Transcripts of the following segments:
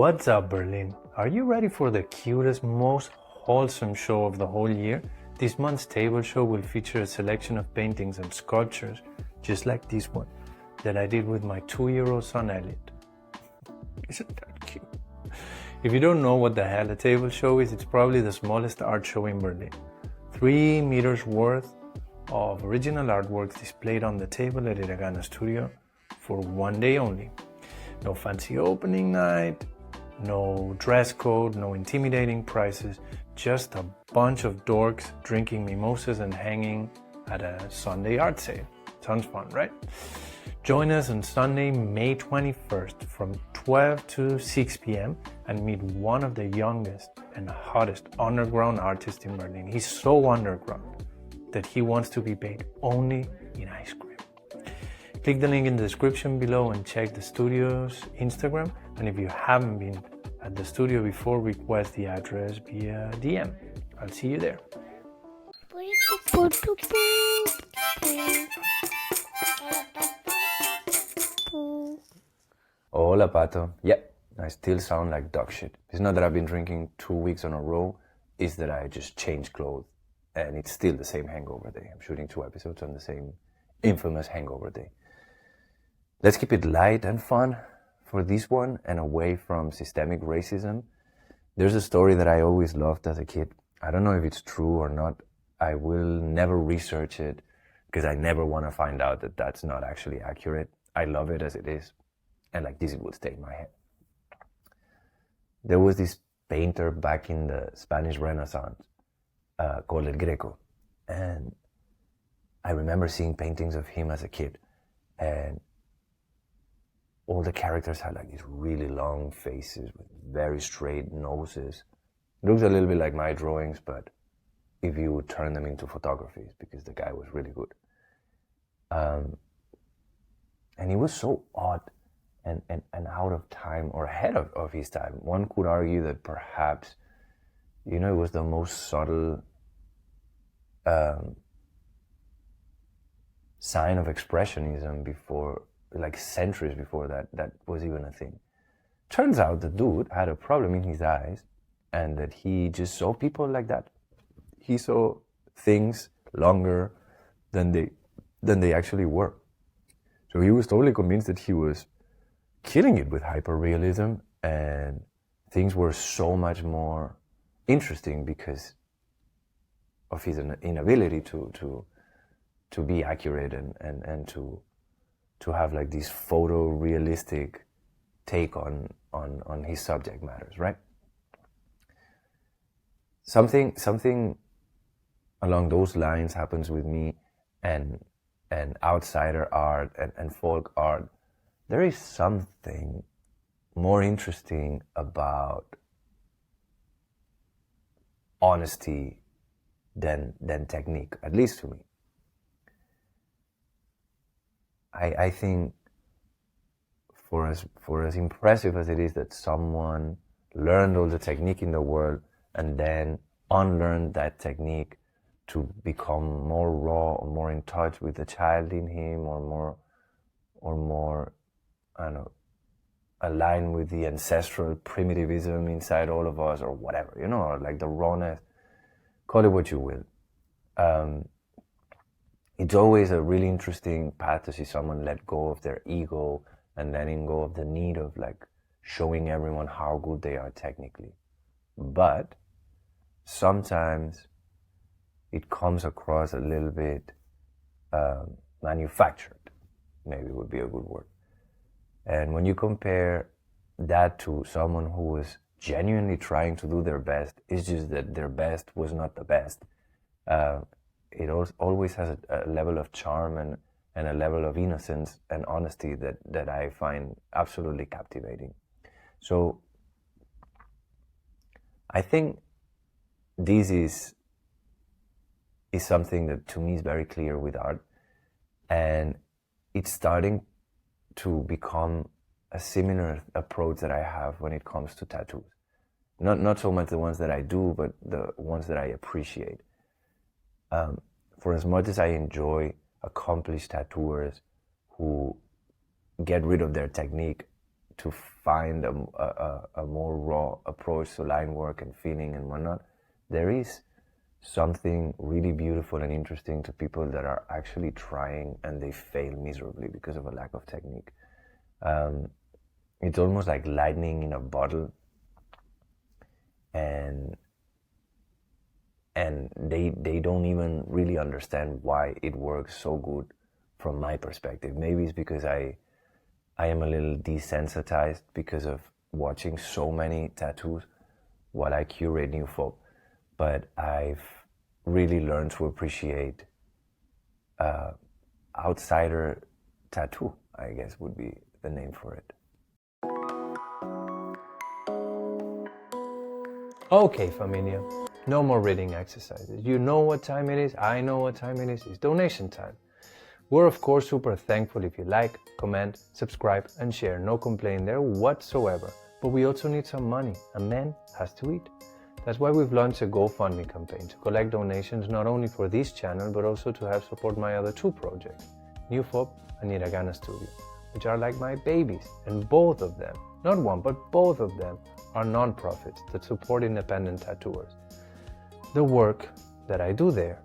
What's up, Berlin? Are you ready for the cutest, most wholesome show of the whole year? This month's table show will feature a selection of paintings and sculptures, just like this one, that I did with my 2-year-old son Elliot. Isn't that cute? If you don't know what the hell a table show is, it's probably the smallest art show in Berlin. 3 meters worth of original artworks displayed on the table at Iragana Studio for one day only. No fancy opening night, no dress code, no intimidating prices, just a bunch of dorks drinking mimosas and hanging at a Sunday art sale. Sounds fun, right? Join us on Sunday, May 21st from 12 to 6 p.m. and meet one of the youngest and hottest underground artists in Berlin. He's so underground that he wants to be paid only in ice cream. Click the link in the description below and check the studio's Instagram. And if you haven't been at the studio before, request the address via DM. I'll see you there. Hola, Pato. Yeah, I still sound like dog shit. It's not that I've been drinking 2 weeks in a row, it's that I just changed clothes. And it's still the same hangover day. I'm shooting 2 episodes on the same infamous hangover day. Let's keep it light and fun for this one and away from systemic racism. There's a story that I always loved as a kid. I don't know if it's true or not. I will never research it because I never want to find out that that's not actually accurate. I love it as it is. And like this, it will stay in my head. There was this painter back in the Spanish Renaissance called El Greco. And I remember seeing paintings of him as a kid. And all the characters had like these really long faces with very straight noses. It looks a little bit like my drawings, but if you would turn them into photographies, because the guy was really good. And he was so odd and out of time, or ahead of his time. One could argue that perhaps, it was the most subtle sign of expressionism before, like centuries before that was even a thing. Turns out the dude had a problem in his eyes and that he just saw people like that. He saw things longer than they actually were. So he was totally convinced that he was killing it with hyperrealism, and things were so much more interesting because of his inability to be accurate and to have like this photorealistic take on his subject matters, right? Something along those lines happens with me and outsider art and folk art. There is something more interesting about honesty than technique, at least to me. I think for as impressive as it is that someone learned all the technique in the world and then unlearned that technique to become more raw or more in touch with the child in him, or more I don't know, aligned with the ancestral primitivism inside all of us, or whatever, or like the rawness, call it what you will. It's always a really interesting path to see someone let go of their ego and letting go of the need of like showing everyone how good they are technically. But sometimes it comes across a little bit manufactured, maybe would be a good word. And when you compare that to someone who was genuinely trying to do their best, it's just that their best was not the best. It always has a level of charm and a level of innocence and honesty that I find absolutely captivating. So I think this is something that to me is very clear with art, and it's starting to become a similar approach that I have when it comes to tattoos. Not so much the ones that I do, but the ones that I appreciate. For as much as I enjoy accomplished tattooers who get rid of their technique to find a more raw approach to line work and feeling and whatnot, there is something really beautiful and interesting to people that are actually trying and they fail miserably because of a lack of technique. It's almost like lightning in a bottle, and they don't even really understand why it works so good from my perspective. Maybe it's because I am a little desensitized because of watching so many tattoos while I curate new folk. But I've really learned to appreciate outsider tattoo, I guess would be the name for it. Okay, familia, no more reading exercises. You know what time it is, I know what time it is. It's donation time. We're of course super thankful if you like, comment, subscribe and share. No complaint there whatsoever. But we also need some money. A man has to eat. That's why we've launched a GoFundMe campaign to collect donations not only for this channel but also to help support my other two projects, New Fob and Hiragana Studio, which are like my babies. And both of them, not one but both of them, are non-profits that support independent tattooers. The work that I do there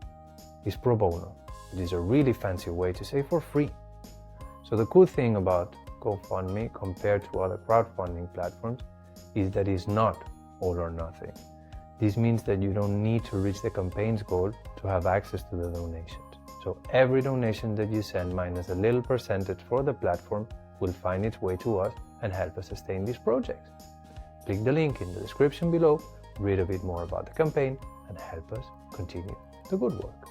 is pro bono. It is a really fancy way to say for free. So the cool thing about GoFundMe compared to other crowdfunding platforms is that it's not all or nothing. This means that you don't need to reach the campaign's goal to have access to the donations. So every donation that you send minus a little percentage for the platform will find its way to us and help us sustain these projects. Click the link in the description below, read a bit more about the campaign and help us continue the good work.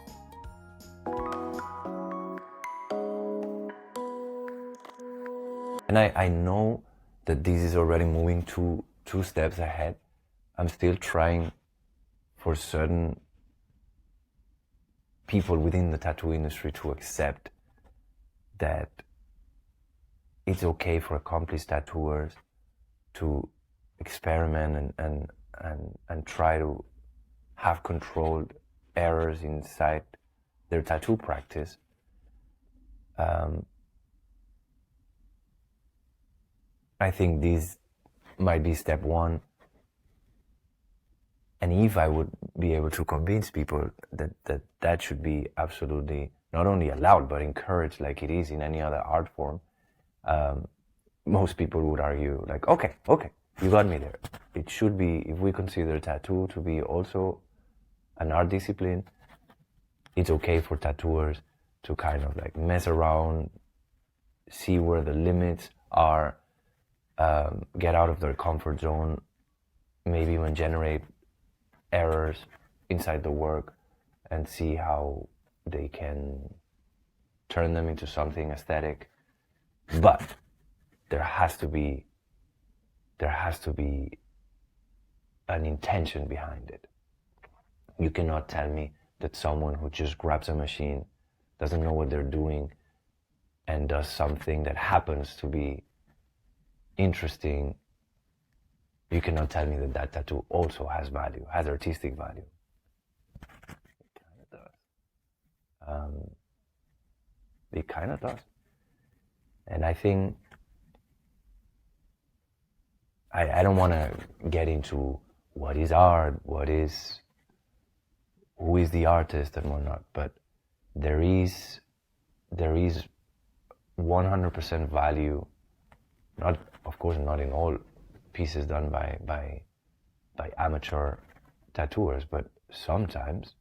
And I know that this is already moving two steps ahead. I'm still trying for certain people within the tattoo industry to accept that it's okay for accomplished tattooers to experiment and try to have controlled errors inside their tattoo practice. I think this might be step one. And if I would be able to convince people that should be absolutely not only allowed but encouraged like it is in any other art form, most people would argue like, okay, you got me there. It should be, if we consider tattoo to be also an art discipline, it's okay for tattooers to kind of like mess around, see where the limits are, get out of their comfort zone, maybe even generate errors inside the work and see how they can turn them into something aesthetic. But there has to be an intention behind it. You cannot tell me that someone who just grabs a machine, doesn't know what they're doing, and does something that happens to be interesting, you cannot tell me that tattoo also has value, has artistic value. It kind of does. It kind of does. And I think I don't want to get into what is art, who is the artist and whatnot, but there is 100% value, not, of course, not in all pieces done by amateur tattooers, but sometimes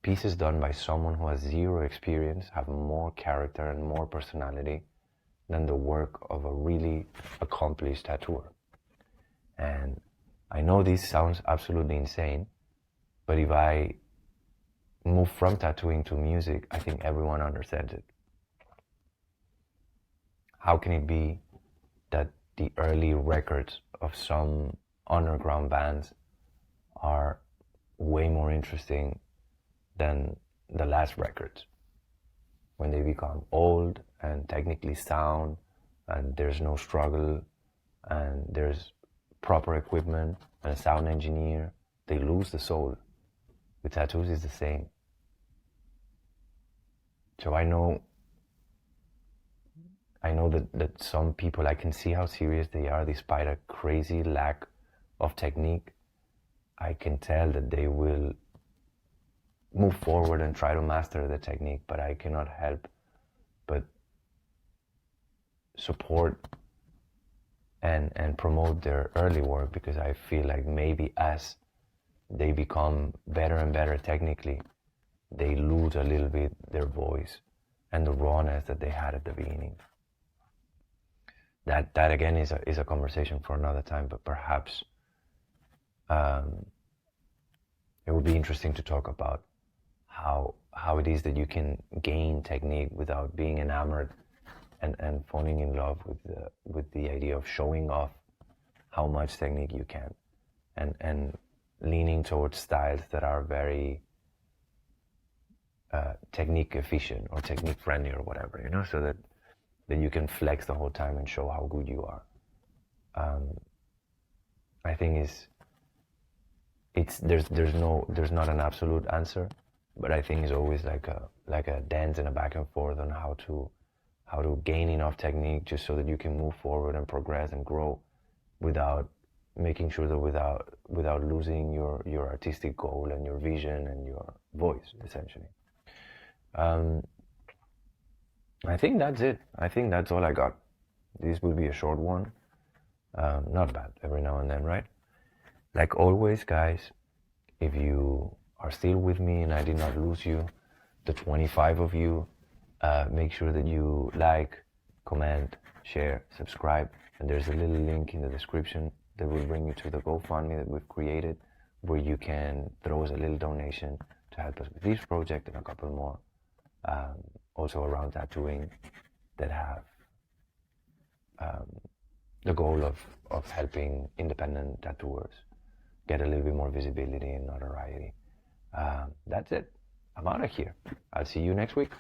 pieces done by someone who has zero experience have more character and more personality than the work of a really accomplished tattooer. And I know this sounds absolutely insane, but if I move from tattooing to music, I think everyone understands it. How can it be that the early records of some underground bands are way more interesting than the last records? When they become old and technically sound, and there's no struggle, and there's proper equipment and a sound engineer, they lose the soul. With tattoos, it's the same. So I know I know that some people, I can see how serious they are despite a crazy lack of technique. I can tell that they will move forward and try to master the technique, but I cannot help but support and promote their early work, because I feel like maybe as they become better and better technically, they lose a little bit their voice and the rawness that they had at the beginning. That again is a conversation for another time, but perhaps it would be interesting to talk about how it is that you can gain technique without being enamored and falling in love with the idea of showing off how much technique you can, and leaning towards styles that are very technique efficient or technique friendly or whatever, you know, so that you can flex the whole time and show how good you are. I think there's not an absolute answer, but I think it's always like a dance and a back and forth on how to gain enough technique just so that you can move forward and progress and grow without making sure that without losing your artistic goal and your vision and your voice, essentially. I think that's it. I think that's all I got. This will be a short one. Not bad, every now and then, right? Like always, guys, if you are still with me and I did not lose you, the 25 of you, make sure that you like, comment, share, subscribe, and there's a little link in the description that will bring you to the GoFundMe that we've created, where you can throw us a little donation to help us with this project and a couple more, also around tattooing, that have the goal of helping independent tattooers get a little bit more visibility and notoriety. That's it. I'm out of here. I'll see you next week.